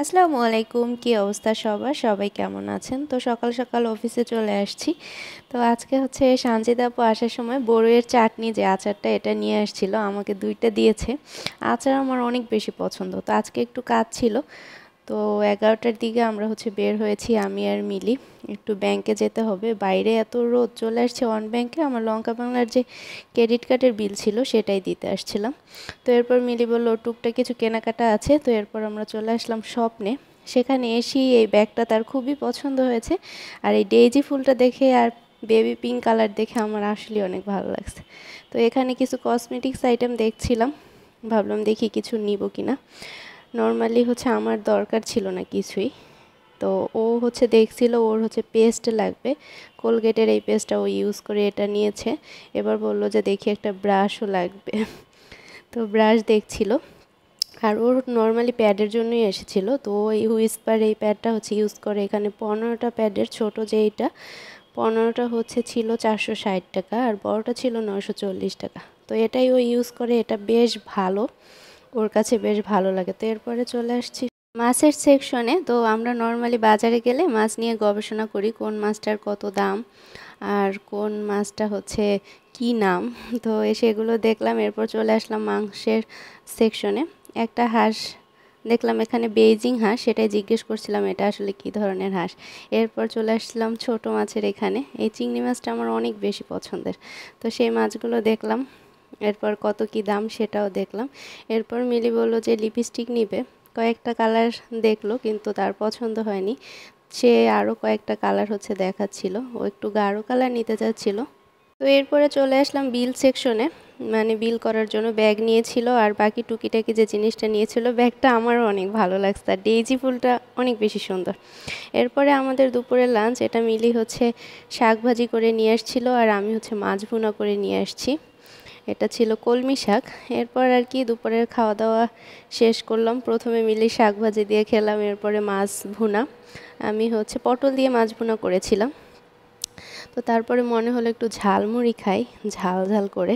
আসসালামু আলাইকুম, কি অবস্থা সবার? সবাই কেমন আছেন? তো সকাল সকাল অফিসে চলে আসছি। তো আজকে হচ্ছে সানজিদা আপু আসার সময় বড়ইয়ের চাটনি যে আচারটা এটা নিয়ে আসছিল, আমাকে 2টা দিয়েছে। আচার আমার অনেক বেশি পছন্দ। তো আজকে একটু কাজ ছিল, তো 11টার দিকে আমরা হচ্ছে বের হয়েছি আমি আর মিলি। একটু ব্যাংকে যেতে হবে, বাইরে এত রোদ। চলে আসছে ওয়ান ব্যাংকে, আমার লঙ্কা বাংলার যে ক্রেডিট কার্ডের বিল ছিল সেটাই দিতে আসছিলাম। তো এরপর মিলি বললো টুকটাক কিছু কেনাকাটা আছে, তো এরপর আমরা চলে আসলাম স্বপ্নে। সেখানে এসেই এই ব্যাগটা তার খুবই পছন্দ হয়েছে, আর এই ডেইজি ফুলটা দেখে আর বেবি পিঙ্ক কালার দেখে আমার আসলে অনেক ভালো লাগছে। তো এখানে কিছু কসমেটিক্স আইটেম দেখছিলাম, ভাবলাম দেখি কিছু নিব কিনা। নর্মালি হচ্ছে আমার দরকার ছিল না কিছুই, তো ও হচ্ছে দেখছিল ওর হচ্ছে পেস্ট লাগবে, কোলগেটের এই পেস্টটা ও ইউজ করে এটা নিয়েছে। এবার বলল যে দেখি একটা ব্রাশও লাগবে, তো ব্রাশ দেখছিল। আর ওর নর্মালি প্যাডের জন্যই এসেছিল, তো ওই হুইসপার এই প্যাডটা হচ্ছে ইউজ করে। এখানে 15টা প্যাডের ছোট যে এইটা 15টা হচ্ছে ছিল 460 টাকা, আর বড়টা ছিল 940 টাকা। তো এটাই ও ইউজ করে, এটা বেশ ভালো, ওর কাছে বেশ ভালো লাগে। তো এরপরে চলে আসছি মাছের সেকশনে। তো আমরা নর্মালি বাজারে গেলে মাছ নিয়ে গবেষণা করি, কোন মাছটার কত দাম আর কোন মাছটা হচ্ছে কি নাম। তো সেগুলো দেখলাম, এরপর চলে আসলাম মাংসের সেকশনে। একটা হাঁস দেখলাম এখানে, বেইজিং হাঁস, সেটাই জিজ্ঞেস করছিলাম এটা আসলে কী ধরনের হাঁস। এরপর চলে আসলাম ছোট মাছের এখানে, এই চিংড়ি মাছটা আমার অনেক বেশি পছন্দের, তো সেই মাছগুলো দেখলাম। এরপর কত কি দাম সেটাও দেখলাম। এরপর মিলি বলল যে লিপস্টিক নিবে, কয়েকটা কালার দেখলো কিন্তু তার পছন্দ হয়নি। সে আরও কয়েকটা কালার হচ্ছে দেখাচ্ছিল, ও একটু গাঢ় কালার নিতে চাচ্ছিল। তো এরপরে চলে আসলাম বিল সেকশনে, মানে বিল করার জন্য ব্যাগ নিয়েছিল আর বাকি টুকিটাকি যে জিনিসটা নিয়েছিল। ব্যাগটা আমারও অনেক ভালো লাগছে, আর ডেইজি ফুলটা অনেক বেশি সুন্দর। এরপরে আমাদের দুপুরের লাঞ্চ, এটা মিলি হচ্ছে শাক ভাজি করে নিয়ে আসছিল আর আমি হচ্ছে মাছ ভুনা করে নিয়ে আসছি। এটা ছিল কলমি শাক। এরপর আর কি দুপুরের খাওয়া দাওয়া শেষ করলাম, প্রথমে মিলি শাক ভাজি দিয়ে খেলাম, এরপরে মাছ ভুনা। আমি হচ্ছে পটল দিয়ে মাছ ভুনা করেছিলাম। তো তারপরে মনে হলো একটু ঝালমুড়ি খাই, ঝাল ঝাল করে।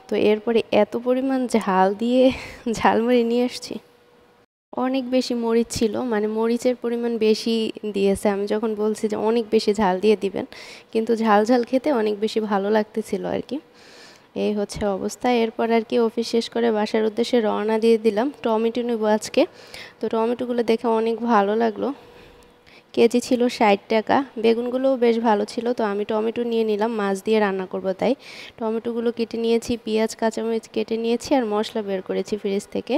তো এরপরে এত পরিমাণ ঝাল দিয়ে ঝালমুড়ি নিয়ে আসছি, অনেক বেশি মরিচ ছিল, মানে মরিচের পরিমাণ বেশি দিয়েছে। আমি যখন বলছি যে অনেক বেশি ঝাল দিয়ে দিবেন, কিন্তু ঝাল ঝাল খেতে অনেক বেশি ভালো লাগতেছিল আর কি। এই হচ্ছে অবস্থা। এরপর আর কি অফিস শেষ করে বাসার উদ্দেশ্যে রওনা দিয়ে দিলাম। টমেটো নেবো আজকে, তো টমেটোগুলো দেখে অনেক ভালো লাগলো। কেজি ছিল 60 টাকা। বেগুনগুলোও বেশ ভালো ছিল, তো আমি টমেটো নিয়ে নিলাম, মাছ দিয়ে রান্না করব তাই। টমেটোগুলো কেটে নিয়েছি, পেঁয়াজ কাঁচামরিচ কেটে নিয়েছি, আর মশলা বের করেছি ফ্রিজ থেকে।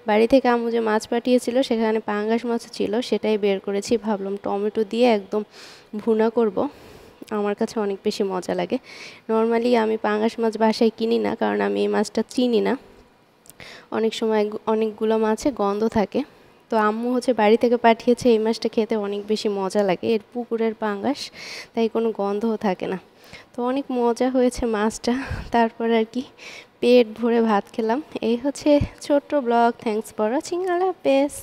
বাড়ি থেকে আম্মু যে মাছ পাঠিয়েছিল সেখানে পাঙ্গাস মাছ ছিল, সেটাই বের করেছি। ভাবলাম টমেটো দিয়ে একদম ভুনা করব, আমার কাছে অনেক বেশি মজা লাগে। নর্মালি আমি পাঙ্গাস মাছ বাসায় কিনি না, কারণ আমি এই মাছটা চিনি না। অনেক সময় অনেকগুলো মাছে গন্ধ থাকে। তো আম্মু হচ্ছে বাড়ি থেকে পাঠিয়েছে, এই মাছটা খেতে অনেক বেশি মজা লাগে, এর পুকুরের পাঙ্গাস, তাই কোনো গন্ধও থাকে না। তো অনেক মজা হয়েছে মাছটা। তারপর আর কি পেট ভরে ভাত খেলাম। এই হচ্ছে ছোট্ট ব্লগ। থ্যাঙ্কস ফর ওয়াচিং, আল্লাহ হাফেজ।